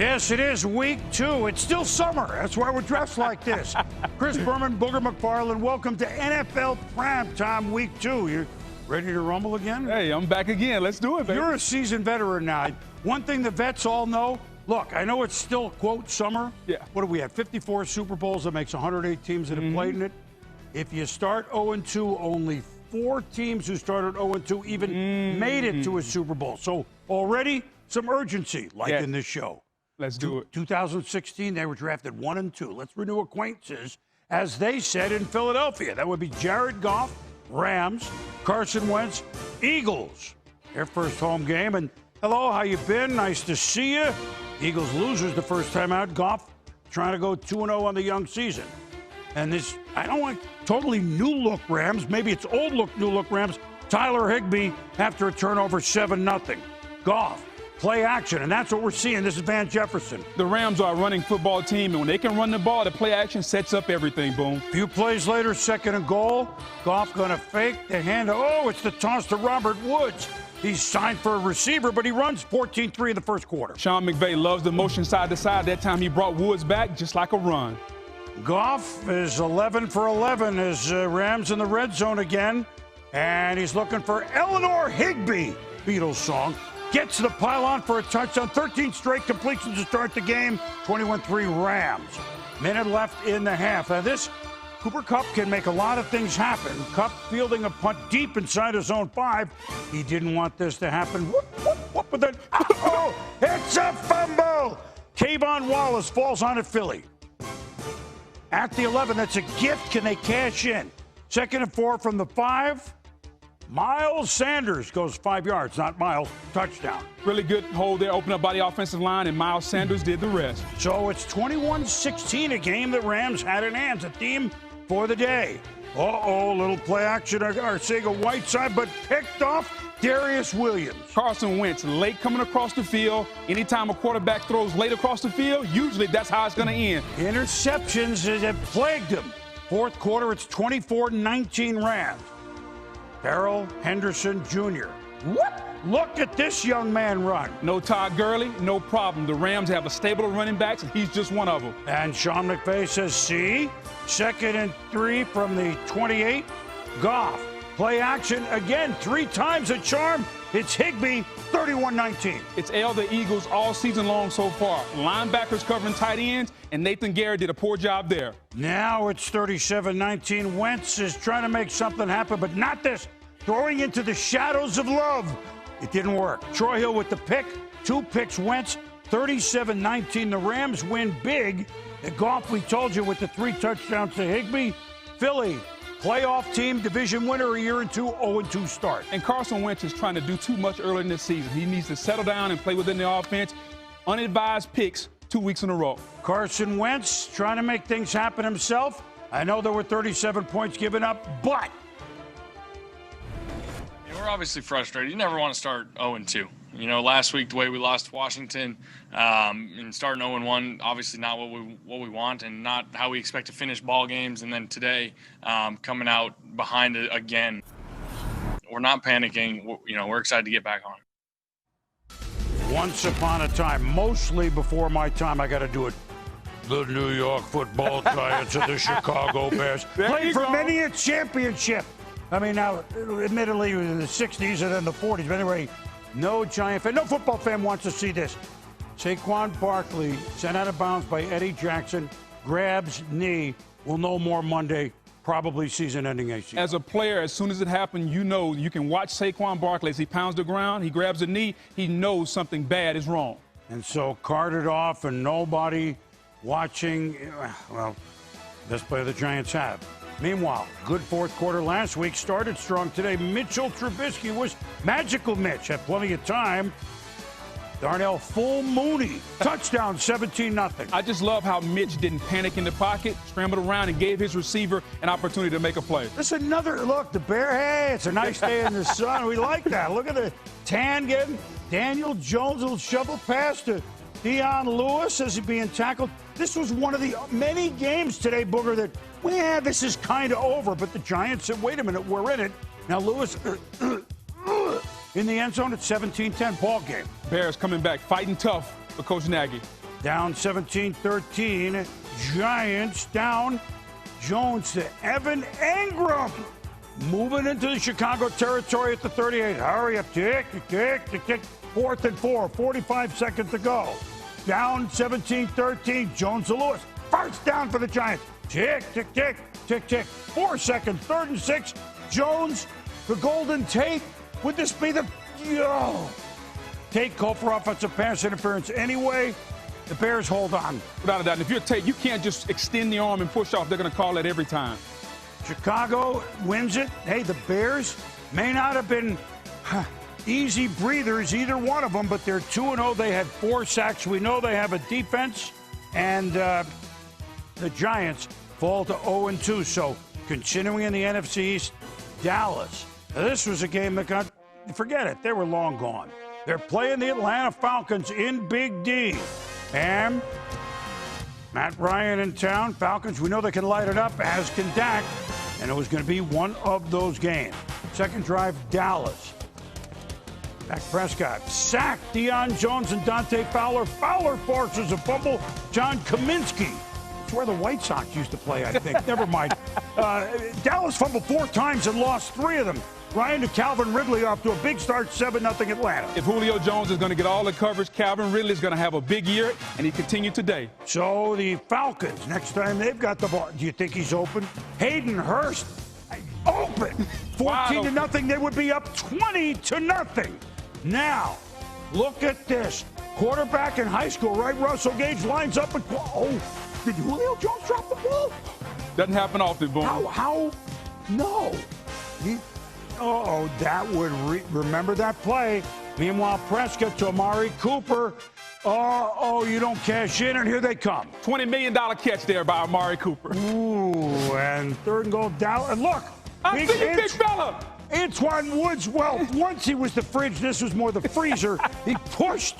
Yes, it is week 2. It's still summer. That's why we're dressed like this. Chris Berman, Booger McFarland, welcome to NFL Primetime week 2. You ready to rumble again? Hey, I'm back again. Let's do it, baby. You're a seasoned veteran now. One thing the vets all know, look, I know it's still, quote, summer. Yeah. What do we have? 54 Super Bowls. That makes 108 teams that have played in it. If you start 0-2, only 4 teams who started 0-2 even made it to a Super Bowl. So already some urgency, like in this show. Let's do it. 2016, they were drafted 1 and 2. Let's renew acquaintances, as they said in Philadelphia. That would be Jared Goff, Rams, Carson Wentz, Eagles. Their first home game. And hello, how you been? Nice to see you. Eagles losers the first time out. Goff trying to go 2-0 on the young season. And this, I don't want totally new look Rams. Maybe it's old look, new look Rams. Tyler Higbee after a turnover, 7-0. Goff. Play action, and that's what we're seeing. This is Van Jefferson. The Rams are a running football team, and when they can run the ball, the play action sets up everything, boom. Few plays later, 2nd and goal. Goff going to fake the hand. Oh, it's the toss to Robert Woods. He's signed for a receiver, but he runs 14-3 in the first quarter. Sean McVay loves the motion side to side. That time he brought Woods back just like a run. Goff is 11 for 11 as Rams in the red zone again, and he's looking for Eleanor Higbee, Beatles song. Gets the pylon for a touchdown. 13 straight completions to start the game. 21-3 Rams. Minute left in the half. Now this, Cooper Kupp can make a lot of things happen. Kupp fielding a punt deep inside his own 5. He didn't want this to happen. Whoop, whoop, whoop, but then, oh, it's a fumble. Kayvon Wallace falls on it, Philly. At the 11, that's a gift. Can they cash in? 2nd and 4 from the 5. Miles Sanders goes 5 yards, not Miles, touchdown. Really good hold there, open up by the offensive line, and Miles Sanders did the rest. So it's 21-16, a game that Rams had in hands, a theme for the day. Little play action, Arcega-Whiteside, but picked off Darius Williams. Carson Wentz, late coming across the field. Anytime a quarterback throws late across the field, usually that's how it's going to end. Interceptions have plagued him. Fourth quarter, it's 24-19 Rams. Darrell Henderson Jr. Look at this young man run. No Todd Gurley, no problem. The Rams have a stable of running backs, and he's just one of them. And Sean McVay says, see, 2nd and 3 from the 28. Goff, play action again, 3 times a charm. It's Higbee, 31-19. It's ailed the Eagles all season long so far. Linebackers covering tight ends, and Nathan Garrett did a poor job there. Now it's 37-19. Wentz is trying to make something happen, but not this. Throwing into the shadows of love. It didn't work. Troy Hill with the pick. 2 picks Wentz. 37-19. The Rams win big. The Goff, we told you, with the 3 touchdowns to Higbee. Philly, playoff team, division winner, a year and 2, 0-2 start. And Carson Wentz is trying to do too much early in this season. He needs to settle down and play within the offense. Unadvised picks 2 weeks in a row. Carson Wentz trying to make things happen himself. I know there were 37 points given up, but we're obviously frustrated. You never want to start 0-2. You know, last week, the way we lost to Washington and starting 0-1, obviously not what we want and not how we expect to finish ball games. And then today, coming out behind it again. We're not panicking. You know, we're excited to get back on. Once upon a time, mostly before my time, I got to do it. The New York Football Giants and the Chicago Bears played for many a championship. I mean, now, admittedly, in the 60s and then the 40s. But anyway, no Giant fan, no football fan wants to see this. Saquon Barkley sent out of bounds by Eddie Jackson, grabs knee. We'll know more Monday, probably season-ending ACL. As a player, as soon as it happened, you know, you can watch Saquon Barkley as he pounds the ground, he grabs a knee, he knows something bad is wrong. And so carted off and nobody watching. Well, best player the Giants have. Meanwhile, good fourth quarter last week, started strong today. Mitchell Trubisky was magical. Mitch had plenty of time. Darnell full Mooney. Touchdown, 17-0. I just love how Mitch didn't panic in the pocket, scrambled around, and gave his receiver an opportunity to make a play. This is another look. The Bear, hey, it's a nice day in the sun. We like that. Look at the tan getting. Daniel Jones, a little shovel pass to Dion Lewis as he's being tackled. This was one of the many games today, Booger, that, well, this is kind of over. But the Giants said, wait a minute, we're in it. Now Lewis in the end zone at 17-10 ball game. Bears coming back, fighting tough for Coach Nagy. Down 17-13. Giants down. Jones to Evan Engram. Moving into the Chicago territory at the 38. Hurry up. Tick, tick, tick, tick. 4th and 4. 45 seconds to go. Down 17-13. Jones to Lewis. First down for the Giants. Tick, tick, tick, tick, tick. 4 seconds. 3rd and 6. Jones, the Golden Tate. Would this be the... Tate called for offensive pass interference anyway. The Bears hold on. Without a doubt. And if you're Tate, you can't just extend the arm and push off. They're going to call that every time. Chicago wins it. Hey, the Bears may not have been easy breathers, either one of them, but they're 2-0. They had 4 sacks. We know they have a defense, and the Giants fall to 0-2. So continuing in the NFC East, Dallas. Now, this was a game that got, forget it, they were long gone. They're playing the Atlanta Falcons in Big D. And Matt Ryan in town. Falcons, we know they can light it up, as can Dak. And it was going to be one of those games. Second drive, Dallas. Dak Prescott sacked Deion Jones and Dante Fowler. Fowler forces a fumble. John Kaminsky. It's where the White Sox used to play, I think. Never mind. Dallas fumbled 4 times and lost 3 of them. Ryan to Calvin Ridley off to a big start, 7-0 Atlanta. If Julio Jones is going to get all the coverage, Calvin Ridley is going to have a big year, and he continued today. So the Falcons, next time they've got the ball, do you think he's open? Hayden Hurst, open. 14-0, they would be up 20-0. Now, look at this. Quarterback in high school, right? Russell Gage lines up and, did Julio Jones drop the ball? Doesn't happen often, Boom. How? No. That would remember that play. Meanwhile, Prescott to Amari Cooper. You don't cash in, and here they come. $20 million catch there by Amari Cooper. Ooh, and 3rd and goal down. And look. I see you, big fella. Antoine Woods, well, once he was the fridge, this was more the freezer. He pushed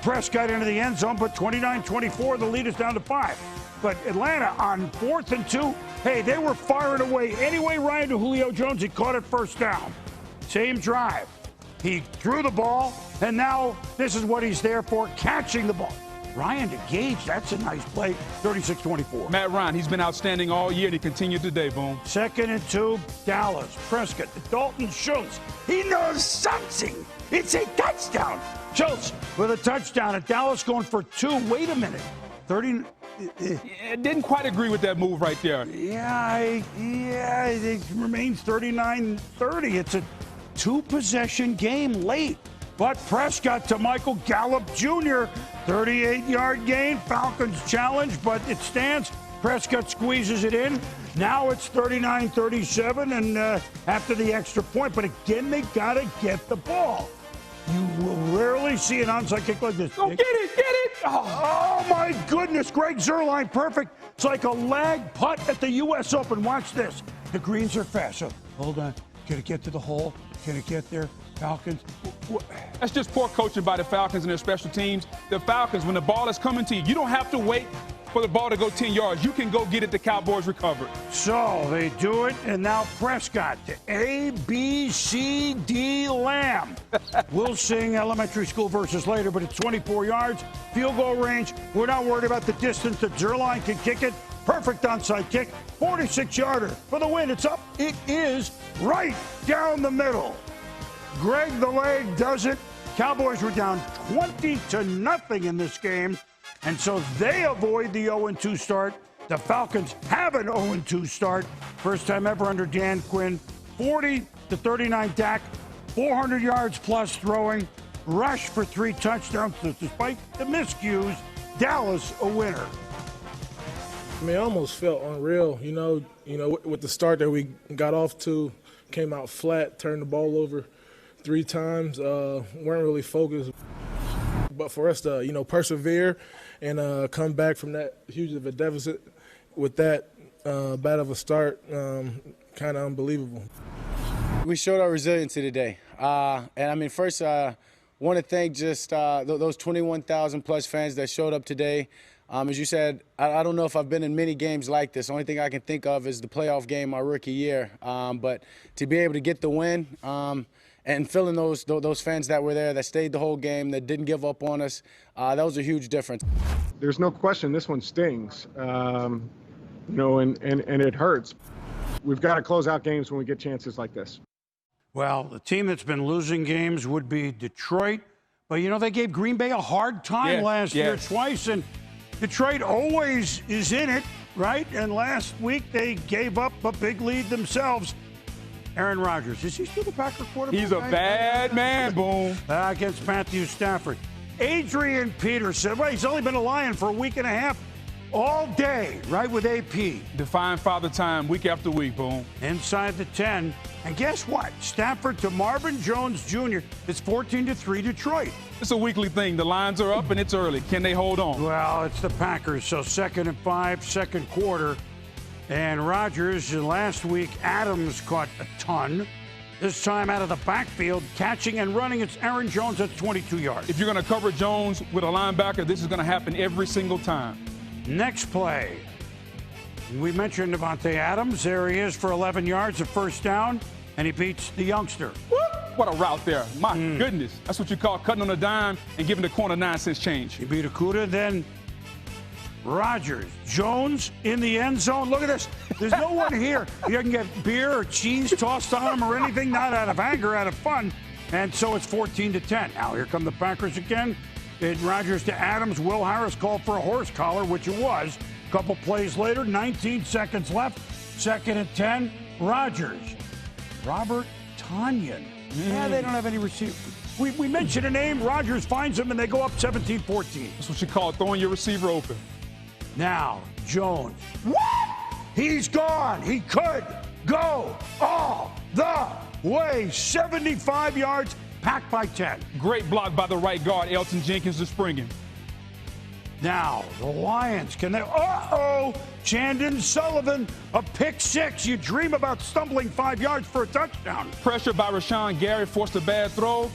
Prescott into the end zone, but 29-24, the lead is down to 5. But Atlanta on 4th and 2, hey, they were firing away. Anyway, Ryan to Julio Jones, he caught it first down. Same drive. He threw the ball, and now this is what he's there for, catching the ball. Ryan to Gage, that's a nice play, 36-24. Matt Ryan, he's been outstanding all year, and he continued today, Boom. 2nd and 2, Dallas. Prescott to Dalton Schultz. He knows something. It's a touchdown. Schultz with a touchdown, and Dallas going for 2. Wait a minute. 30. I didn't quite agree with that move right there. Yeah, it remains 39-30. It's a 2-possession game late. But Prescott to Michael Gallup Jr., 38-yard gain. Falcons challenge, but it stands. Prescott squeezes it in. Now it's 39-37, and after the extra point. But again, they got to get the ball. You will rarely see an onside kick like this. Go get it, get it! Oh, my goodness. Greg Zuerlein, perfect. It's like a lag putt at the U.S. Open. Watch this. The greens are fast. So, hold on. Can it get to the hole? Can it get there? Falcons. That's just poor coaching by the Falcons and their special teams. The Falcons, when the ball is coming to you, you don't have to wait for the ball to go 10 yards. You can go get it. The Cowboys recovered. So they do it, and now Prescott to A-B-C-D Lamb. We'll sing elementary school verses later, but it's 24 yards, field goal range. We're not worried about the distance that Zuerlein can kick it. Perfect onside kick, 46-yarder for the win. It's up. It is right down the middle. Greg the Leg does it. Cowboys were down 20-0 in this game, and so they avoid the 0-2 start. The Falcons have an 0-2 start. First time ever under Dan Quinn. 40-39 Dak, 400 yards plus throwing. Rush for 3 touchdowns. Despite the miscues, Dallas a winner. I mean, it almost felt unreal, you know, with the start that we got off to, came out flat, turned the ball over 3 times, weren't really focused. But for us to, persevere and come back from that huge of a deficit with that bad of a start, kind of unbelievable. We showed our resiliency today. First, I want to thank just those 21,000 plus fans that showed up today. As you said, I don't know if I've been in many games like this. The only thing I can think of is the playoff game my rookie year. But to be able to get the win, and feeling those fans that were there, that stayed the whole game, that didn't give up on us, that was a huge difference. There's no question this one stings, and it hurts. We've got to close out games when we get chances like this. Well, the team that's been losing games would be Detroit. But, they gave Green Bay a hard time last year twice, and Detroit always is in it, right? And last week they gave up a big lead themselves. Aaron Rodgers, is he still the Packer quarterback? He's a bad man, Boom. Against Matthew Stafford. Adrian Peterson, well, he's only been a Lion for a week and a half. All day, right, with AP. Define Father Time week after week, Boom. Inside the 10. And guess what? Stafford to Marvin Jones Jr. It's 14-3 Detroit. It's a weekly thing. The lines are up and it's early. Can they hold on? Well, it's the Packers. So 2nd and 5, second quarter. And Rodgers, last week, Adams caught a ton. This time out of the backfield, catching and running. It's Aaron Jones at 22 yards. If you're going to cover Jones with a linebacker, this is going to happen every single time. Next play. We mentioned Devontae Adams. There he is for 11 yards, a first down, and he beats the youngster. What a route there. My goodness. That's what you call cutting on a dime and giving the corner 9 cents change. He beat Okuda, then Rodgers. Jones in the end zone. Look at this. There's no one here. He doesn't get beer or cheese tossed on him or anything, not out of anger, out of fun. And so it's 14-10. Now here come the Packers again. Rodgers to Adams. Will Harris called for a horse collar, which it was. A couple plays later, 19 seconds left. 2nd and 10. Rodgers. Robert Tonyan. Yeah, they don't have any receivers. We mentioned a name. Rodgers finds him, and they go up 17-14. That's what you call throwing your receiver open. Now, Jones. What? He's gone. He could go all the way. 75 yards. Packed by 10. Great block by the right guard, Elton Jenkins, to spring him. Now, the Lions, can they? Uh-oh! Chandon Sullivan, a pick 6. You dream about stumbling 5 yards for a touchdown. Pressure by Rashawn Gary forced a bad throw,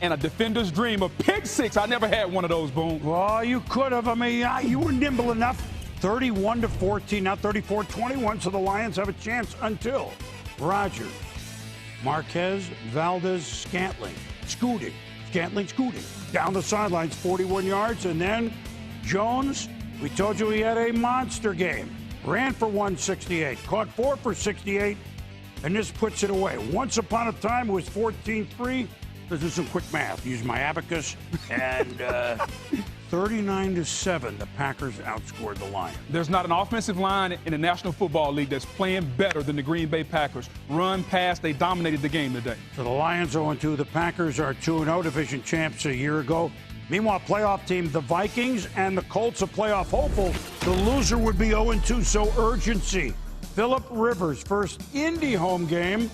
and a defender's dream, a pick 6. I never had one of those, Boom. Well, you could have. I mean, you were nimble enough. 31-14, now 34-21, so the Lions have a chance until Rodgers, Marquez, Valdez, Scantling. Scooting. Down the sidelines, 41 yards. And then Jones, we told you he had a monster game. Ran for 168, caught 4 for 68, and this puts it away. Once upon a time, it was 14-3. Let's do some quick math. Use my abacus. And 39-7, the Packers outscored the Lions. There's not an offensive line in the National Football League that's playing better than the Green Bay Packers. Run, pass, they dominated the game today. So the Lions 0-2. The Packers are 2-0, division champs a year ago. Meanwhile, playoff team, the Vikings and the Colts, a playoff hopeful. The loser would be 0-2, so urgency. Phillip Rivers, first Indy home game.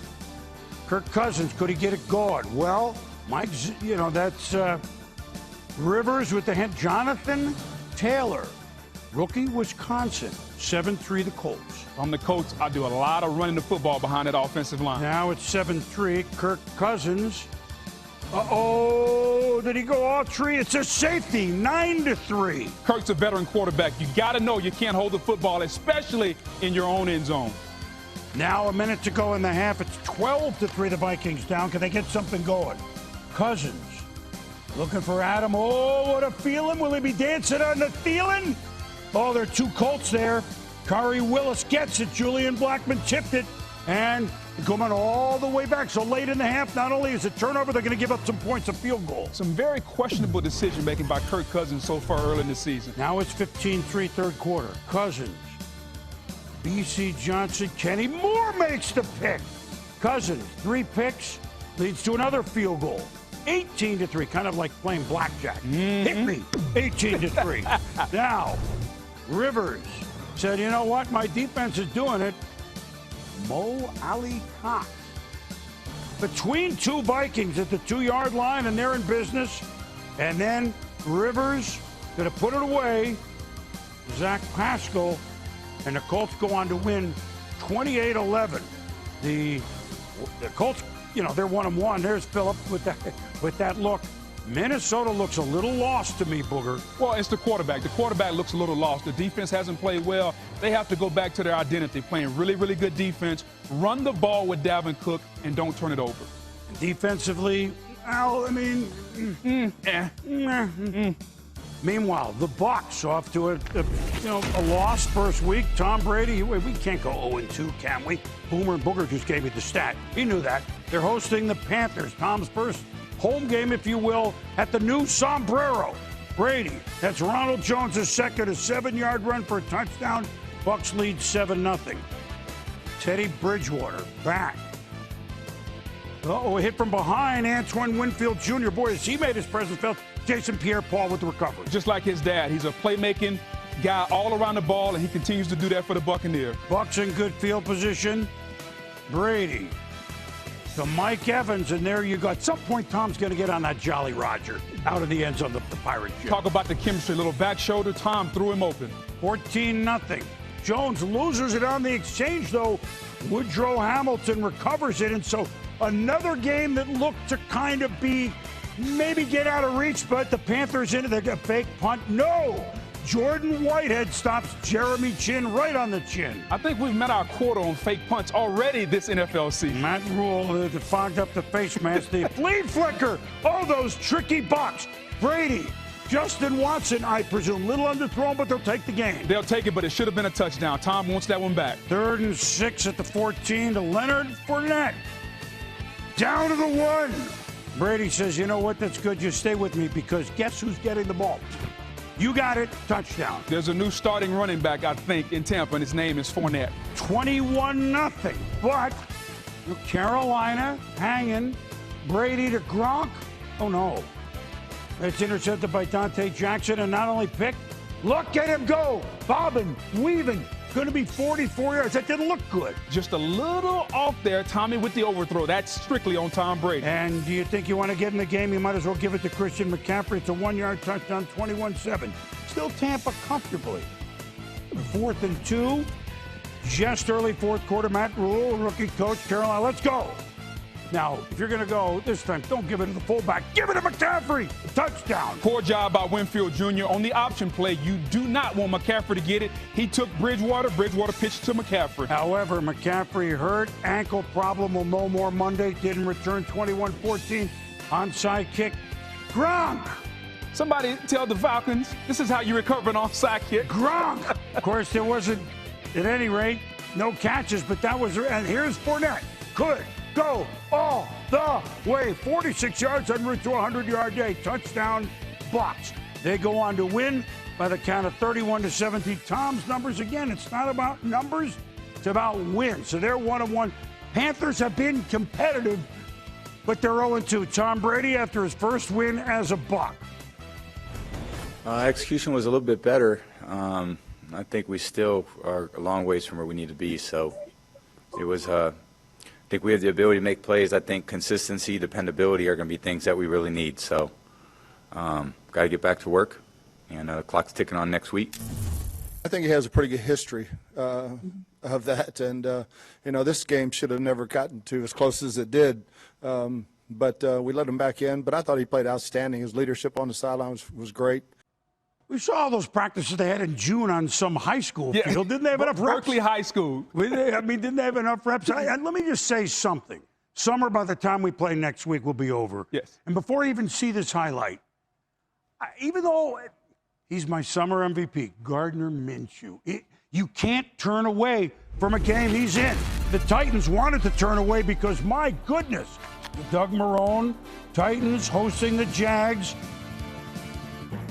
Kirk Cousins, could he get it going? Well, Mike's, that's Rivers with the hint. Jonathan Taylor, rookie Wisconsin, 7-3 the Colts. On the Colts, I do a lot of running the football behind that offensive line. Now it's 7-3. Kirk Cousins. Uh-oh, did he go all three? It's a safety, 9-3. Kirk's a veteran quarterback. You got to know you can't hold the football, especially in your own end zone. Now a minute to go in the half. It's 12-3. The Vikings down. Can they get something going? Cousins looking for Adam. Oh, what a feeling. Will he be dancing on the feeling? Oh, there are two Colts there. Kari Willis gets it. Julian Blackman tipped it. And coming all the way back. So late in the half, not only is it turnover, they're going to give up some points, a field goal. Some very questionable decision-making by Kirk Cousins so far early in the season. Now it's 15-3 third quarter. Cousins. B.C. Johnson. Kenny Moore makes the pick. Cousins, 3 picks, leads to another field goal. 18-3, kind of like playing blackjack. Hit me, 18-3. Now, Rivers said, you know what, my defense is doing it. Mo Ali Cox. Between two Vikings at the 2-yard line, and they're in business. And then Rivers going to put it away. Zach Pascal, and the Colts go on to win 28-11. The Colts, they're 1-1. There's Phillip with that look. Minnesota looks a little lost to me, Booger. Well, it's the quarterback. The quarterback looks a little lost. The defense hasn't played well. They have to go back to their identity, playing really, really good defense. Run the ball with Dalvin Cook and don't turn it over. Defensively, well, I mean, Meanwhile, the Bucs off to a loss first week. Tom Brady, we can't go 0-2, can we? Boomer and Booger just gave me the stat. He knew that. They're hosting the Panthers. Tom's first home game, if you will, at the new Sombrero. Brady, that's Ronald Jones' second, a 7-yard run for a touchdown. Bucs lead 7-0. Teddy Bridgewater back. A hit from behind. Antoine Winfield Jr. Boy, has he made his presence felt. Jason Pierre-Paul with the recovery. Just like his dad, he's a playmaking guy all around the ball, and he continues to do that for the Buccaneers. Bucs in good field position. Brady to Mike Evans, and there you go. At some point, Tom's going to get on that Jolly Roger out of the end zone, the Pirate ship. Talk about the chemistry. Little back shoulder. Tom threw him open. 14-0. Jones loses it on the exchange, though. Woodrow Hamilton recovers it, and so another game that looked to kind of be maybe get out of reach, but the Panthers into the fake punt. No! Jordan Whitehead stops Jeremy Chin right on the chin. I think we've met our quota on fake punts already this NFL season. Matt Rule fogged up the face mask. The flea flicker. Oh, those tricky Bucs. Brady. Justin Watson, I presume. Little underthrown, but they'll take the game. They'll take it, but it should have been a touchdown. Tom wants that one back. 3rd and 6 at the 14 to Leonard Fournette. Down to the 1. Brady says, you know what, that's good. Just stay with me because guess who's getting the ball? You got it. Touchdown. There's a new starting running back, I think, in Tampa, and his name is Fournette. 21-0. But Carolina hanging. Brady to Gronk. Oh, no. It's intercepted by Dante Jackson and not only picked. Look at him go. Bobbing, weaving. Going to be 44 yards. That didn't look good. Just a little off there, Tommy, with the overthrow. That's strictly on Tom Brady. And do you think you want to get in the game? You might as well give it to Christian McCaffrey. It's a 1-yard touchdown, 21-7. Still Tampa comfortably. 4th and 2. Just early fourth quarter. Matt Rule, rookie coach, Carolina. Let's go. Now, if you're going to go this time, don't give it to the fullback. Give it to McCaffrey. Touchdown. Poor job by Winfield Jr. on the option play. You do not want McCaffrey to get it. He took Bridgewater. Bridgewater pitched to McCaffrey. However, McCaffrey hurt. Ankle problem. Will know more Monday. Didn't return. 21-14. Onside kick. Gronk. Somebody tell the Falcons, this is how you recover an onside kick. Gronk. Of course, there wasn't, at any rate, no catches, but that was, and here's Fournette. Could go all the way. 46 yards en route to a 100-yard day. Touchdown, Bucs. They go on to win by the count of 31-17. Tom's numbers, again, it's not about numbers, it's about wins. So they're 1-1. Panthers have been competitive, but they're 0-2. Tom Brady after his first win as a Buc. Execution was a little bit better. I think we still are a long ways from where we need to be. So it was, I think we have the ability to make plays. I think consistency, dependability are going to be things that we really need. So got to get back to work, and the clock's ticking on next week. I think he has a pretty good history of that. And, this game should have never gotten to as close as it did. But we let him back in. But I thought he played outstanding. His leadership on the sideline was great. We saw all those practices they had in June on some high school field. Didn't they have enough reps? Berkeley High School. Didn't they have enough reps? And let me just say something. Summer, by the time we play next week, will be over. Yes. And before I even see this highlight, even though he's my summer MVP, Gardner Minshew, you can't turn away from a game he's in. The Titans wanted to turn away because, my goodness, Doug Marrone, Titans hosting the Jags.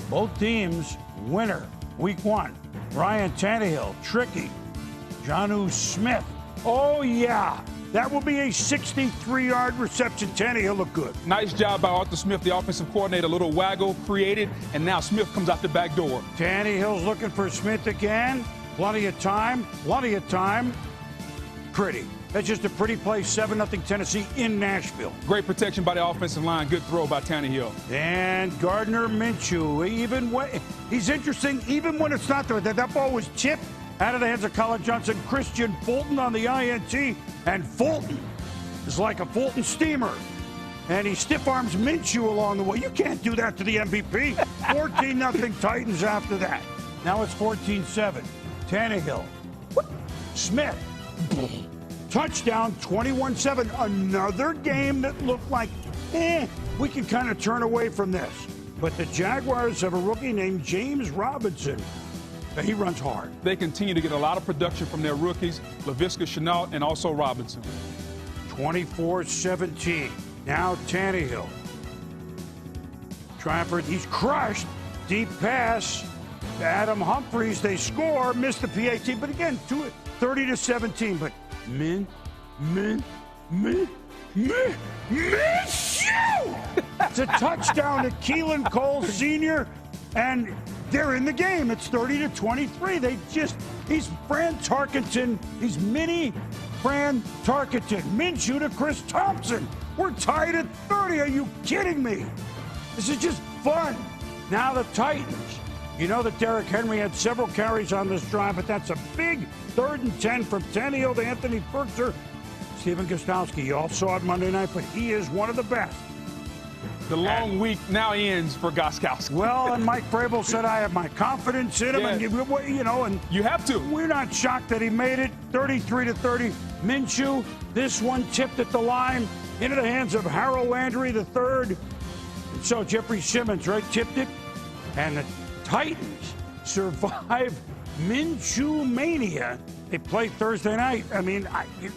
Both teams, winner, week 1. Ryan Tannehill, tricky. Jonnu Smith. Oh, yeah. That will be a 63-yard reception. Tannehill looked good. Nice job by Arthur Smith, the offensive coordinator. A little waggle created, and now Smith comes out the back door. Tannehill's looking for Smith again. Plenty of time. Pretty. That's just a pretty play, 7-0 Tennessee in Nashville. Great protection by the offensive line. Good throw by Tannehill. And Gardner Minshew, he's interesting, even when it's not there. That ball was chipped out of the hands of Colin Johnson. Christian Fulton on the INT, and Fulton is like a Fulton steamer. And he stiff arms Minshew along the way. You can't do that to the MVP. 14-0 Titans after that. Now it's 14-7. Tannehill. Smith. touchdown, 21-7. Another game that looked like, we can kind of turn away from this. But the Jaguars have a rookie named James Robinson. He runs hard. They continue to get a lot of production from their rookies, Laviska Shenault and also Robinson. 24-17. Now Tannehill. Trafford, he's crushed. Deep pass to Adam Humphries. They score, missed the PAT, but again, 30-17. But it's a touchdown to Keelan Cole Sr., and they're in the game. It's 30-23. He's Fran Tarkenton. He's mini Fran Tarkenton. Minshew to Chris Thompson. We're tied at 30. Are you kidding me? This is just fun. Now the Titans. You know that Derrick Henry had several carries on this drive, but that's a big 3rd and 10 from Tannehill to Anthony Firkser. Stephen Gostkowski, you all saw it Monday night, but he is one of the best. The long week now ends for Gostkowski. Well, and Mike Vrabel said, I have my confidence in him. Yeah. And you have to. We're not shocked that he made it. 33-30. Minshew, this one tipped at the line into the hands of Harold Landry III. And so Jeffrey Simmons, tipped it. And the Titans survive Minshew mania. They play Thursday night. I mean,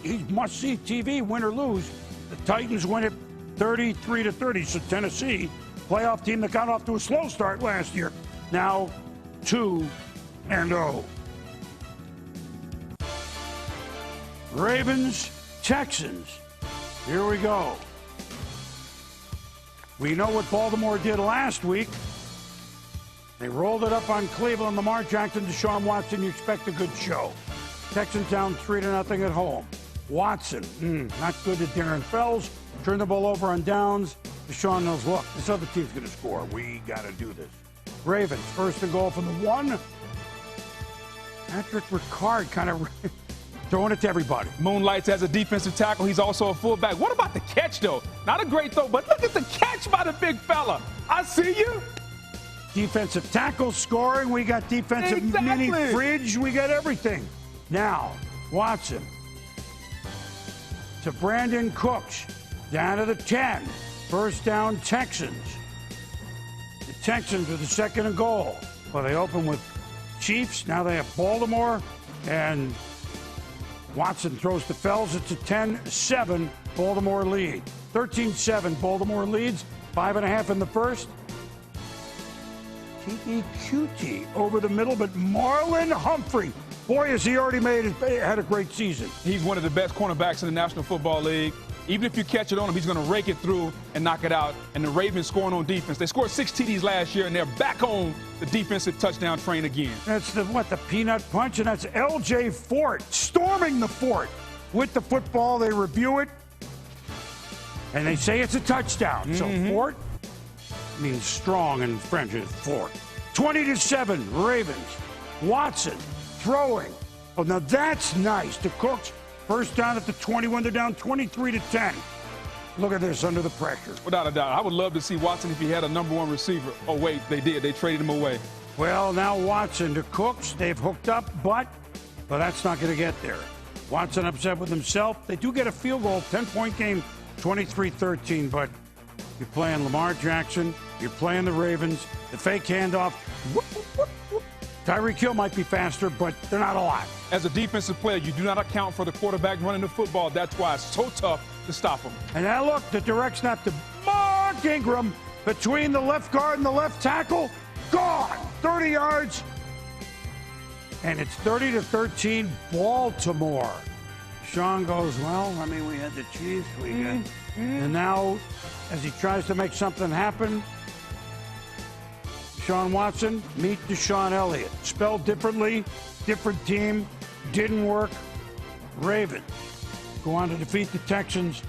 he must-see TV, win or lose. The Titans win it 33-30. So Tennessee, playoff team that got off to a slow start last year, now 2-0. Ravens, Texans. Here we go. We know what Baltimore did last week. They rolled it up on Cleveland. Lamar Jackson, Deshaun Watson, you expect a good show. Texans down 3-0 at home. Watson, not good to Darren Fells. Turn the ball over on downs. Deshaun knows, look, this other team's going to score. We got to do this. Ravens, 1st and goal from the 1. Patrick Ricard kind of throwing it to everybody. Moonlights as a defensive tackle. He's also a fullback. What about the catch, though? Not a great throw, but look at the catch by the big fella. I see you. Defensive tackle scoring. We got defensive mini fridge. We got everything. Now, Watson to Brandon Cooks. Down to the 10. 1st down, Texans. The Texans with the 2nd and goal. Well, they open with Chiefs. Now they have Baltimore. And Watson throws to Fells. It's a 10-7 Baltimore lead. 13-7 Baltimore leads. 5.5 in the first. TEQT over the middle, but Marlon Humphrey. Boy, has he already had a great season. He's one of the best cornerbacks in the National Football League. Even if you catch it on him, he's going to rake it through and knock it out. And the Ravens scoring on defense. They scored 6 TDs last year, and they're back on the defensive touchdown train again. That's the peanut punch, and that's L.J. Fort storming the fort with the football. They review it, and they say it's a touchdown. So Fort means strong in French. It's Fort. 20-7 Ravens. Watson throwing. Oh, now that's nice to Cooks. 1st down at the 21. They're down 23-10. Look at this under the pressure. Without a doubt. I would love to see Watson if he had a number 1 receiver. Oh, wait, they did. They traded him away. Well, now Watson to Cooks. They've hooked up, but that's not going to get there. Watson upset with himself. They do get a field goal. 10-point game, 23-13. But you're playing Lamar Jackson. You're playing the Ravens. The fake handoff. Tyreek Hill might be faster, but they're not a lot. As a defensive player, you do not account for the quarterback running the football. That's why it's so tough to stop him. And now look, the direct snap to Mark Ingram between the left guard and the left tackle. Gone. 30 yards. And it's 30-13 Baltimore. Sean goes, well, I mean, we had the Chiefs. And now, as he tries to make something happen, Deshaun Watson, meet Deshaun Elliott. Spelled differently, different team, didn't work. Ravens go on to defeat the Texans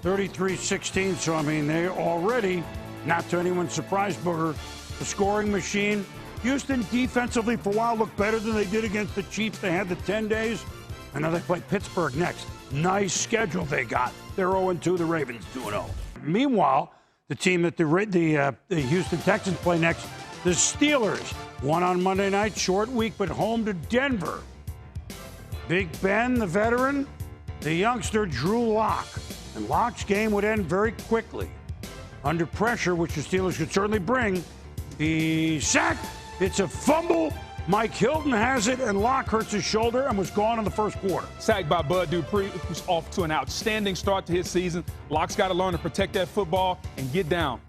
33-16. So, I mean, they already, not to anyone's surprise, Booger, the scoring machine. Houston defensively for a while looked better than they did against the Chiefs. They had the 10 days, and now they play Pittsburgh next. Nice schedule they got. They're 0-2, the Ravens 2-0. Meanwhile, the team that the Houston Texans play next, the Steelers, won on Monday night, short week, but home to Denver. Big Ben, the veteran, the youngster Drew Lock. And Lock's game would end very quickly. Under pressure, which the Steelers could certainly bring, the sack, it's a fumble. Mike Hilton has it, and Lock hurts his shoulder and was gone in the first quarter. Sacked by Bud Dupree, who's off to an outstanding start to his season. Lock's got to learn to protect that football and get down.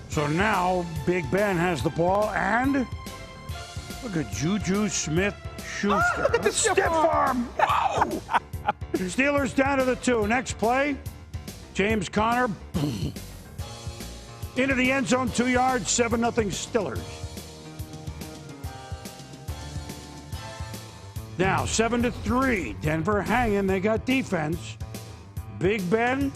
So now Big Ben has the ball, and look at Juju Smith-Schuster. Oh, look at the stiff arm. Whoa! Steelers down to the 2. Next play, James Conner into the end zone, 2 yards, 7-0 Steelers. Now 7-3, Denver hanging. They got defense. Big Ben,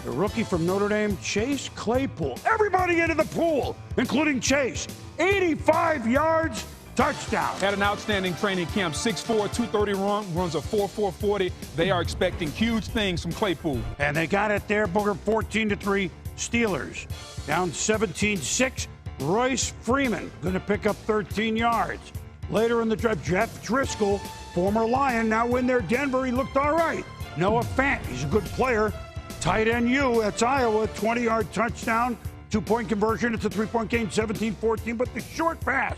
the rookie from Notre Dame, Chase Claypool. Everybody into the pool, including Chase. 85 yards, touchdown. Had an outstanding training camp. 6'4", 230 runs a 4.4 40. They are expecting huge things from Claypool. And they got it there, Booger, 14-3 Steelers. Down 17-6, Royce Freeman going to pick up 13 yards. Later in the drive, Jeff Driscoll, former Lion, now in there, Denver. He looked all right. Noah Fant, he's a good player. Tight end U, that's Iowa, 20-yard touchdown, 2-point conversion. It's a 3-point game, 17-14, but the short pass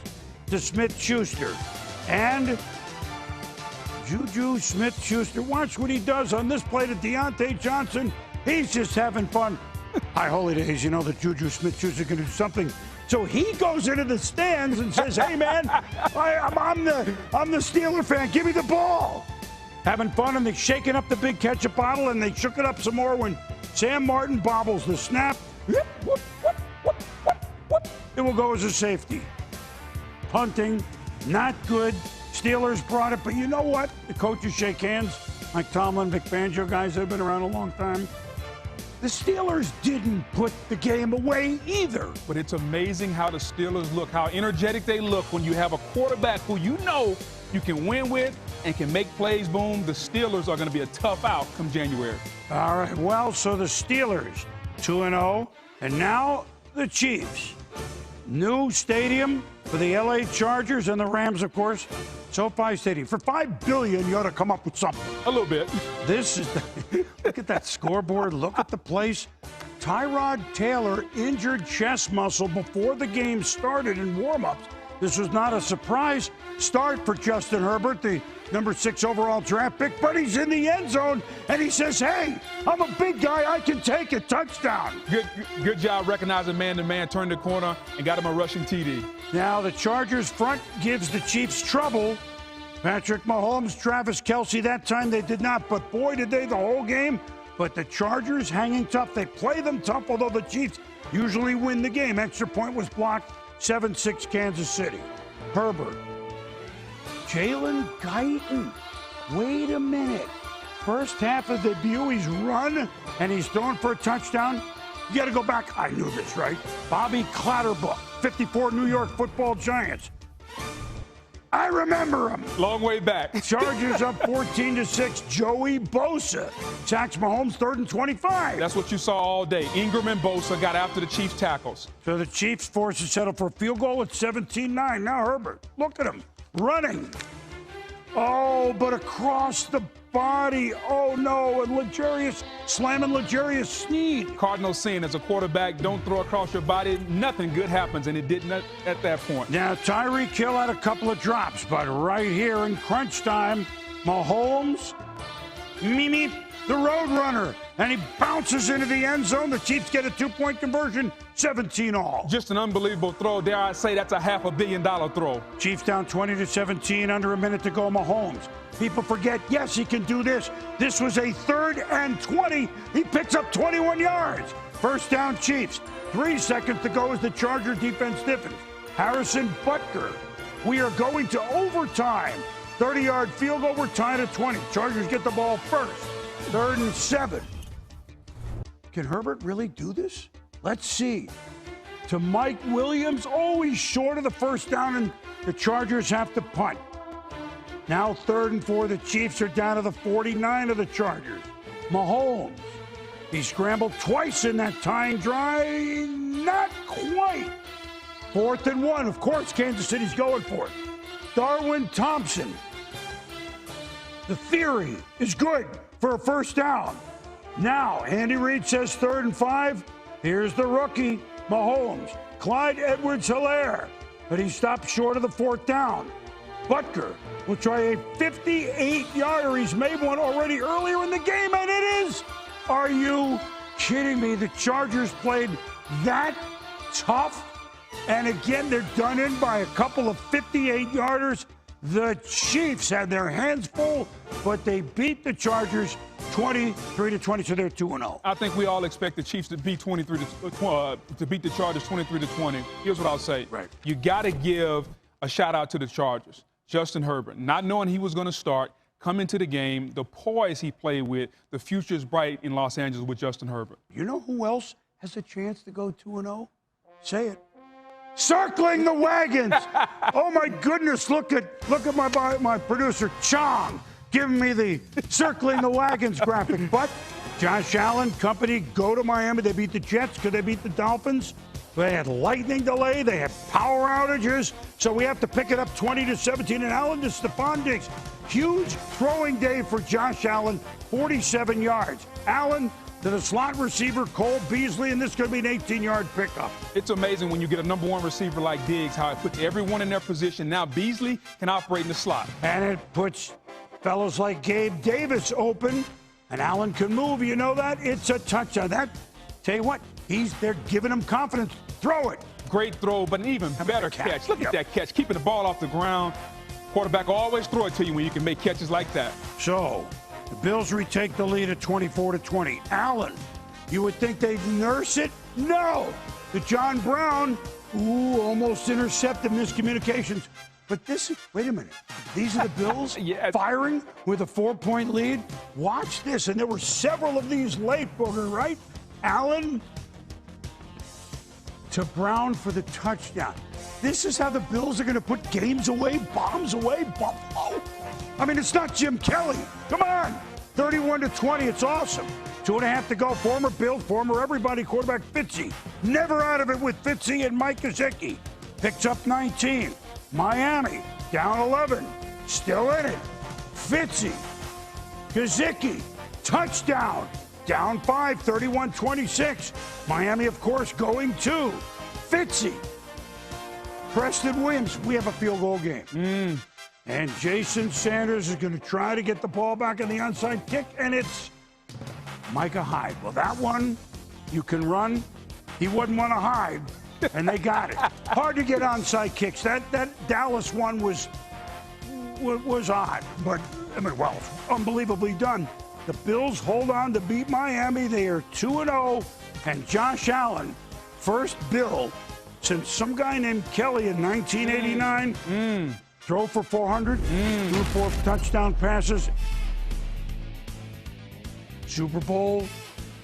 to Smith-Schuster. And Juju Smith-Schuster, watch what he does on this play to Deontay Johnson. He's just having fun. High holy days, you know that Juju Smith-Schuster can do something. So he goes into the stands and says, hey, man, I'm the Steeler fan. Give me the ball. Having fun, and they're shaking up the big ketchup bottle, and they shook it up some more when Sam Martin bobbles the snap. It will go as a safety. Punting, not good. Steelers brought it, but you know what? The coaches shake hands. Like Tomlin, Vic Fangio, guys that have been around a long time. The Steelers didn't put the game away either. But it's amazing how the Steelers look, how energetic they look when you have a quarterback who you know you can win with and can make plays. Boom, the Steelers are going to be a tough out come January. All right, well, so the Steelers 2-0, and now the Chiefs. New stadium for the LA Chargers and the Rams, of course. SoFi Stadium. For $5 billion, you ought to come up with something. A little bit. This is look at that scoreboard. Look at the place. Tyrod Taylor injured chest muscle before the game started in warm-ups. This was not a surprise start for Justin Herbert, the number 6 overall draft pick, but he's in the end zone, and he says, hey, I'm a big guy. I can take a touchdown. Good job recognizing man-to-man, turned the corner, and got him a rushing TD. Now the Chargers front gives the Chiefs trouble. Patrick Mahomes, Travis Kelce, that time they did not, but boy, did they the whole game. But the Chargers hanging tough. They play them tough, although the Chiefs usually win the game. Extra point was blocked, 7-6 Kansas City. Herbert. Jalen Guyton. Wait a minute. First half of the debut, he's run, and he's thrown for a touchdown. You got to go back. I knew this, right? Bobby Clatterbuck, 54 New York Football Giants. I remember him. Long way back. Chargers up 14-6. Joey Bosa sacks Mahomes 3rd and 25. That's what you saw all day. Ingram and Bosa got after the Chiefs tackles. So the Chiefs forced to settle for a field goal at 17-9. Now Herbert, look at him, running. Oh, but across the body. Oh, no, and slamming L'Jarius Sneed. Cardinals saying as a quarterback, don't throw across your body. Nothing good happens, and it didn't at that point. Now, Tyreek Hill had a couple of drops, but right here in crunch time, Mahomes, Mimi, the road runner, and he bounces into the end zone. The Chiefs get a 2-point conversion, 17-all. Just an unbelievable throw. Dare I say that's a $500 million throw. Chiefs down 20-17, under a minute to go. Mahomes. People forget, yes, he can do this. This was a 3rd and 20. He picks up 21 yards. First down, Chiefs. 3 seconds to go as the Charger defense stiffens. Harrison Butker. We are going to overtime. 30-yard field goal. We're tied at 20. Chargers get the ball first. 3rd and 7. Can Herbert really do this? Let's see. To Mike Williams. Oh, he's short of the first down, and the Chargers have to punt. Now 3rd and 4. The Chiefs are down to the 49 of the Chargers. Mahomes. He scrambled twice in that tying drive. Not quite. 4th and 1. Of course, Kansas City's going for it. Darwin Thompson. The theory is good for a first down. Now, Andy Reid says 3rd and 5. Here's the rookie, Mahomes. Clyde Edwards-Helaire, but he stopped short of the 4th down. Butker will try a 58-yarder. He's made one already earlier in the game, and it is. Are you kidding me? The Chargers played that tough, and again, they're done in by a couple of 58-yarders. The Chiefs had their hands full, but they beat the Chargers 23-20, so they're 2-0. I think we all expect the Chiefs to beat to beat the Chargers 23-20. Here's what I'll say. Right. You got to give a shout out to the Chargers. Justin Herbert, not knowing he was going to start, come into the game, the poise he played with, the future is bright in Los Angeles with Justin Herbert. You know who else has a chance to go 2-0? Say it. Circling the wagons. Oh my goodness! Look at my producer Chong giving me the circling the wagons graphic. But Josh Allen company go to Miami. They beat the Jets. Could they beat the Dolphins? They had lightning delay. They had power outages. So we have to pick it up 20-17. And Allen to Stephon Diggs. Huge throwing day for Josh Allen. 47 yards. Allen to the slot receiver, Cole Beasley, and this is going to be an 18-yard pickup. It's amazing when you get a number 1 receiver like Diggs, how it puts everyone in their position. Now Beasley can operate in the slot. And it puts fellows like Gabe Davis open, and Allen can move. You know that? It's a touchdown. That, tell you what, they're giving him confidence. Throw it. Great throw, but an even better catch. Look at that catch, keeping the ball off the ground. Quarterback always throw it to you when you can make catches like that. So the Bills retake the lead at 24-20. Allen, you would think they'd nurse it? No. The John Brown, almost intercepted, miscommunications. But wait a minute. These are the Bills Yes. firing with a 4-point lead? Watch this. And there were several of these late, Booger, right? Allen to Brown for the touchdown. This is how the Bills are going to put games away, bombs away, Buffalo. I mean, it's not Jim Kelly. Come on. 31-20. It's awesome. 2.5 to go. Former Bill, former everybody quarterback Fitzy. Never out of it with Fitzy and Mike Gesicki. Picks up 19. Miami down 11. Still in it. Fitzy. Gesicki. Touchdown. Down 5. 31-26. Miami, of course, going 2. Fitzy. Preston Williams. We have a field goal game. And Jason Sanders is going to try to get the ball back on the onside kick, and it's Micah Hyde. Well, that one, you can run. He wouldn't want to hide, and they got it. Hard to get onside kicks. That Dallas one was odd, but, I mean, well, unbelievably done. The Bills hold on to beat Miami. They are 2-0, and Josh Allen, first Bill since some guy named Kelly in 1989. Throw for 400, threw 4 touchdown passes. Super Bowl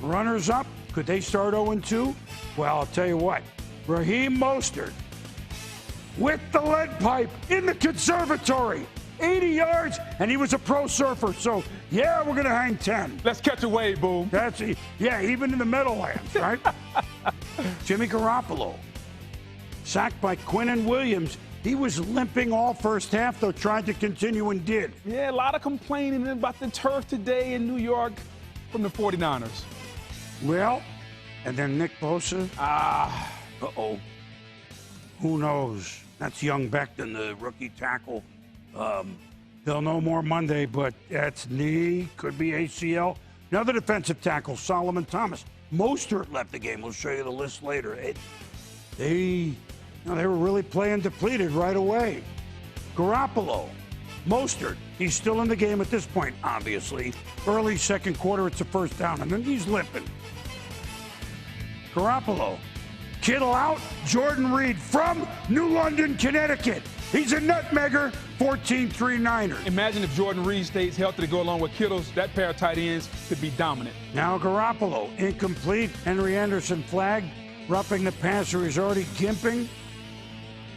runners-up. Could they start 0-2? Well, I'll tell you what. Raheem Mostert with the lead pipe in the conservatory. 80 yards, and he was a pro surfer. So, yeah, we're going to hang 10. Let's catch a wave, boom. Even in the Meadowlands, right? Jimmy Garoppolo, sacked by Quinnen Williams. He was limping all first half, though, tried to continue and did. Yeah, a lot of complaining about the turf today in New York from the 49ers. Well, and then Nick Bosa. Uh-oh. Who knows? That's young Becton, the rookie tackle. They'll know more Monday, but that's knee, could be ACL. Another defensive tackle, Solomon Thomas. Mostert left the game. We'll show you the list later. They were really playing depleted right away. Garoppolo, Mostert, he's still in the game at this point, obviously. Early second quarter, it's a first down, and then he's limping. Garoppolo, Kittle out, Jordan Reed from New London, Connecticut. He's a nutmegger, 14-3 Niners. Imagine if Jordan Reed stays healthy to go along with Kittle's. That pair of tight ends could be dominant. Now Garoppolo, incomplete. Henry Anderson flagged. Roughing the passer, he's already gimping.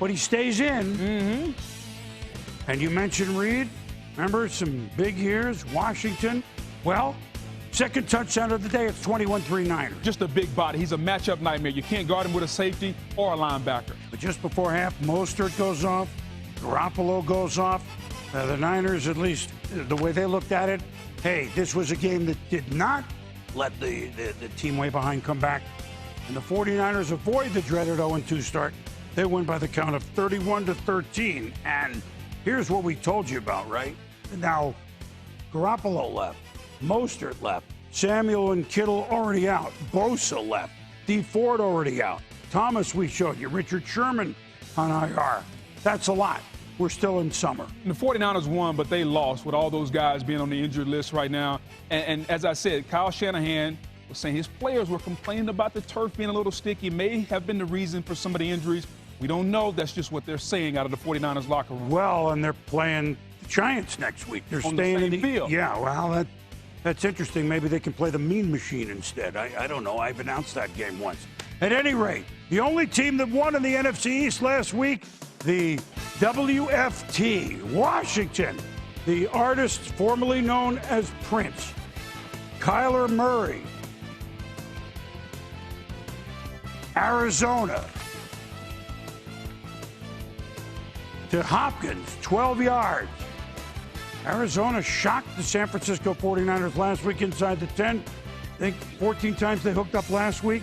But he stays in. And you mentioned Reed. Remember some big years, Washington. Well, second touchdown of the day, it's 21-3 Niners. Just a big body. He's a matchup nightmare. You can't guard him with a safety or a linebacker. But just before half, Mostert goes off. Garoppolo goes off. The Niners, at least the way they looked at it, hey, this was a game that did not let the team way behind come back. And the 49ers avoid the dreaded 0-2 start. They win by the count of 31-13. And here's what we told you about, right? Now, Garoppolo left. Mostert left. Samuel and Kittle already out. Bosa left. D. Ford already out. Thomas, we showed you. Richard Sherman on IR. That's a lot. We're still in summer. And the 49ers won, but they lost with all those guys being on the injured list right now. And as I said, Kyle Shanahan was saying his players were complaining about the turf being a little sticky. May have been the reason for some of the injuries. We don't know. That's just what they're saying out of the 49ers locker room. Well, and they're playing the Giants next week. They're on staying the in the field. Yeah, well, that's interesting. Maybe they can play the Mean Machine instead. I don't know. I've announced that game once. At any rate, the only team that won in the NFC East last week, the WFT, Washington, the artist formerly known as Prince, Kyler Murray, Arizona, to Hopkins, 12 yards. Arizona shocked the San Francisco 49ers last week inside the 10. I think 14 times they hooked up last week.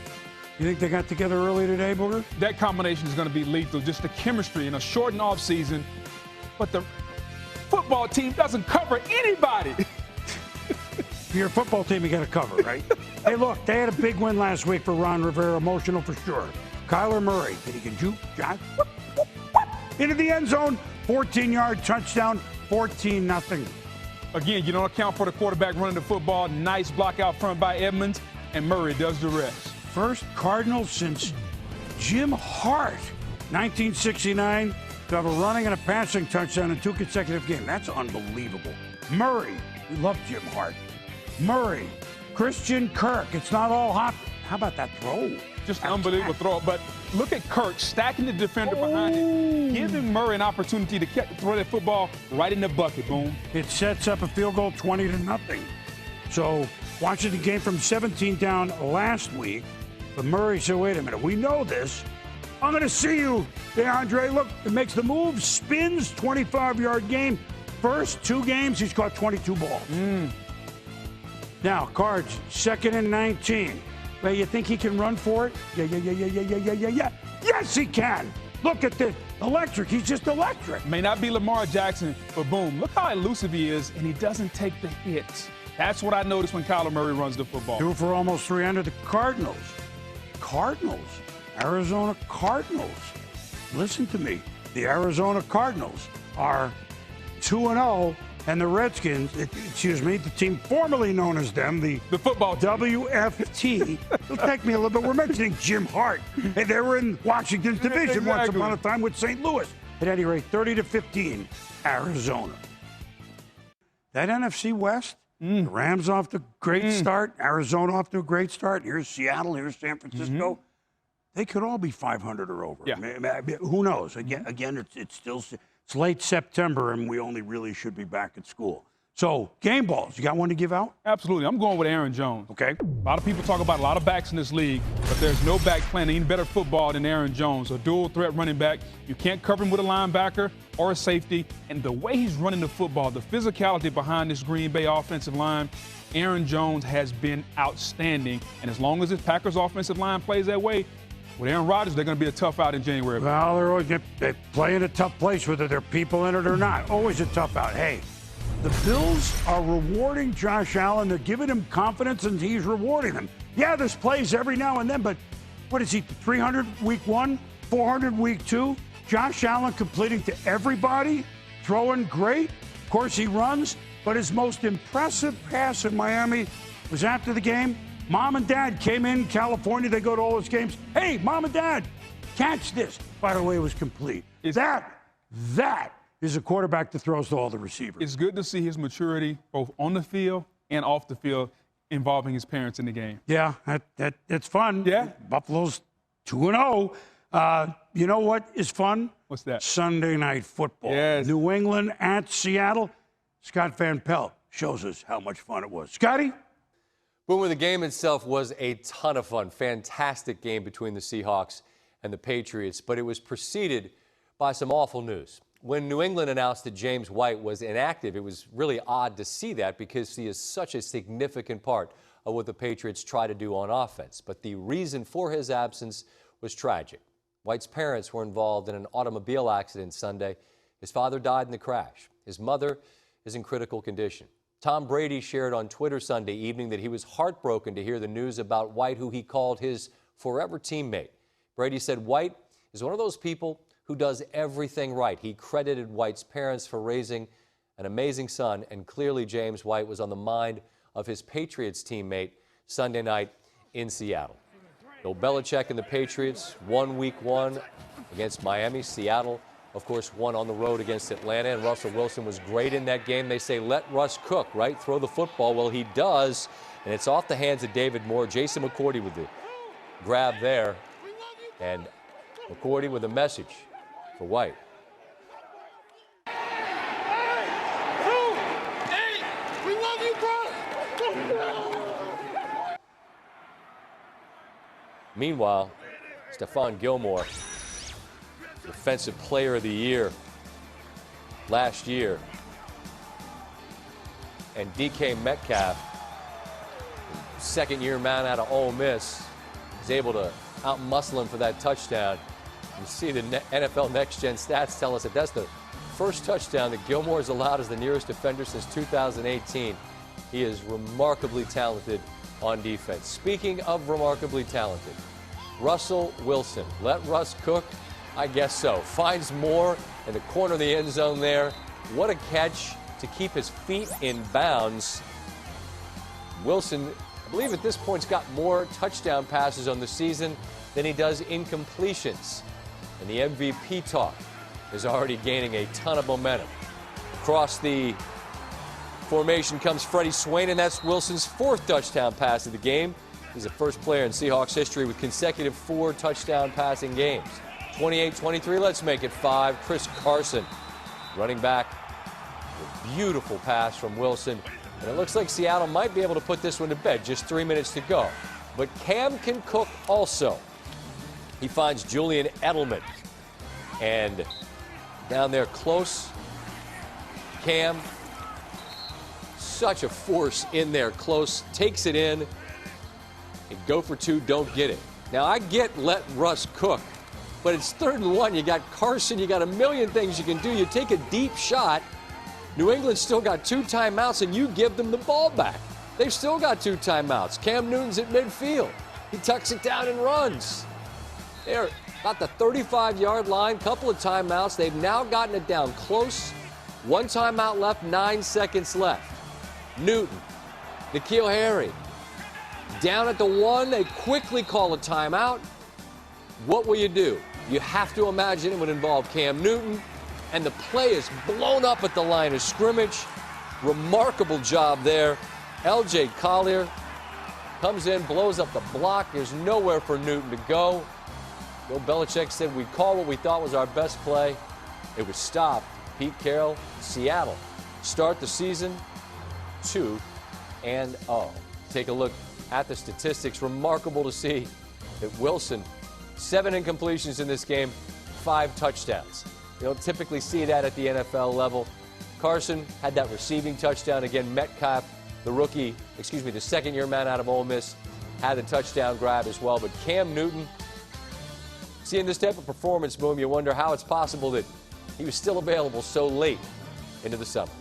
You think they got together early today, Booger? That combination is going to be lethal, just the chemistry in a shortened offseason. But the football team doesn't cover anybody. If you're a football team, you got to cover, right? Hey, look, they had a big win last week for Ron Rivera, emotional for sure. Kyler Murray, he can juke, John, into the end zone, 14-yard touchdown, 14-0. Again, you don't account for the quarterback running the football. Nice block out front by Edmonds, and Murray does the rest. First Cardinals since Jim Hart, 1969, to have a running and a passing touchdown in 2 consecutive games. That's unbelievable. Murray, we love Jim Hart. Murray, Christian Kirk, it's not all hot. How about that throw? Just an unbelievable throw. But look at Kirk stacking the defender behind him, giving Murray an opportunity to throw that football right in the bucket. Boom. It sets up a field goal 20-0. So Washington came from 17 down last week. But Murray said, wait a minute, we know this. I'm going to see you, DeAndre. Look, it makes the move, spins, 25-yard game. First 2 games, he's caught 22 balls. Now, Cards, 2nd and 19. Well, you think he can run for it? Yeah. Yes, he can. Look at this. Electric. He's just electric. May not be Lamar Jackson, but boom, look how elusive he is, and he doesn't take the hits. That's what I noticed when Kyler Murray runs the football. 2 for almost 300. The Cardinals. Arizona Cardinals. Listen to me. The Arizona Cardinals are 2-0, and the Redskins, the team formerly known as them, the football team. WFT. It'll take me a little bit. We're mentioning Jim Hart. And they were in Washington's division once upon a time with St. Louis. At any rate, 30-15, Arizona. That NFC West, the Rams off to a great start, Arizona off to a great start. Here's Seattle, here's San Francisco. They could all be 500 or over. Yeah. Who knows? Again, it's late September, and we only really should be back at school. So, game balls, you got one to give out? Absolutely. I'm going with Aaron Jones. Okay. A lot of people talk about a lot of backs in this league, but there's no back playing any better football than Aaron Jones, a dual threat running back. You can't cover him with a linebacker or a safety. And the way he's running the football, the physicality behind this Green Bay offensive line, Aaron Jones has been outstanding. And as long as this Packers offensive line plays that way, with Aaron Rodgers, they're going to be a tough out in January. Well, they play in a tough place, whether there are people in it or not. Always a tough out. Hey, the Bills are rewarding Josh Allen. They're giving him confidence, and he's rewarding them. Yeah, there's plays every now and then, but what is he, 300 week 1, 400 week 2? Josh Allen completing to everybody, throwing great. Of course, he runs, but his most impressive pass in Miami was after the game. Mom and Dad came in California. They go to all his games. Hey, Mom and Dad, catch this. By the way, it was complete. That is a quarterback that throws to all the receivers. It's good to see his maturity both on the field and off the field involving his parents in the game. Yeah, that's fun. Yeah. Buffalo's 2-0. You know what is fun? What's that? Sunday Night Football. Yes. New England at Seattle. Scott Van Pelt shows us how much fun it was. Scotty? Boom, the game itself was a ton of fun. Fantastic game between the Seahawks and the Patriots, but it was preceded by some awful news. When New England announced that James White was inactive, it was really odd to see that because he is such a significant part of what the Patriots try to do on offense. But the reason for his absence was tragic. White's parents were involved in an automobile accident Sunday. His father died in the crash. His mother is in critical condition. Tom Brady shared on Twitter Sunday evening that he was heartbroken to hear the news about White, who he called his forever teammate. Brady said White is one of those people who does everything right. He credited White's parents for raising an amazing son, and clearly James White was on the mind of his Patriots teammate Sunday night in Seattle. Bill Belichick and the Patriots won Week 1 against Miami. Seattle, of course, won on the road against Atlanta, and Russell Wilson was great in that game. They say let Russ cook, right? Throw the football. Well, he does, and it's off the hands of David Moore. Jason McCourty with the grab there, and McCourty with a message for White. Meanwhile, Stephon Gilmore, Defensive Player of the Year last year, and DK Metcalf, second-year man out of Ole Miss, is able to out-muscle him for that touchdown. You see the NFL Next Gen stats tell us that that's the first touchdown that Gilmore has allowed as the nearest defender since 2018. He is remarkably talented on defense. Speaking of remarkably talented, Russell Wilson. Let Russ cook? I guess so. Finds Moore in the corner of the end zone there. What a catch to keep his feet in bounds. Wilson, I believe at this point, has got more touchdown passes on the season than he does incompletions. And the MVP talk is already gaining a ton of momentum. Across the formation comes Freddie Swain, and that's Wilson's 4th touchdown pass of the game. He's the first player in Seahawks history with consecutive 4 touchdown passing games. 28-23, let's make it 5. Chris Carson running back. A beautiful pass from Wilson. And it looks like Seattle might be able to put this one to bed. Just 3 minutes to go. But Cam can cook also. He finds Julian Edelman. And down there close, Cam, such a force in there close, takes it in, and go for 2, don't get it. Now, I get let Russ cook, but it's 3rd and 1. You got Carson, you got a million things you can do. You take a deep shot. New England's still got 2 timeouts, and you give them the ball back. They've still got 2 timeouts. Cam Newton's at midfield. He tucks it down and runs. They're about the 35-yard line, couple of timeouts. They've now gotten it down close. 1 timeout left, 9 seconds left. Newton, N'Keal Harry, down at the 1. They quickly call a timeout. What will you do? You have to imagine it would involve Cam Newton, and the play is blown up at the line of scrimmage. Remarkable job there. L.J. Collier comes in, blows up the block. There's nowhere for Newton to go. Bill Belichick said we called what we thought was our best play. It was stopped. Pete Carroll, Seattle, start the season 2-0. Take a look at the statistics. Remarkable to see that Wilson, 7 incompletions in this game, 5 touchdowns. You don't typically see that at the NFL level. Carson had that receiving touchdown. Again, Metcalf, the second-year man out of Ole Miss, had the touchdown grab as well. But Cam Newton, seeing this type of performance, Boom, you wonder how it's possible that he was still available so late into the summer.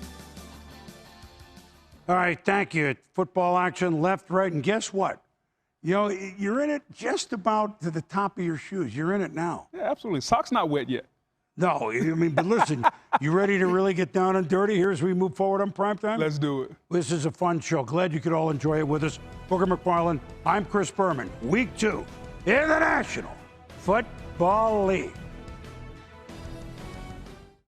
All right, thank you. Football action, left, right, and guess what? You know, you're in it just about to the top of your shoes. You're in it now. Yeah, absolutely. Sock's not wet yet. No, I mean, but listen, you ready to really get down and dirty here as we move forward on Primetime? Let's do it. This is a fun show. Glad you could all enjoy it with us. Booker McFarland, I'm Chris Berman. Week 2 in the National Football League.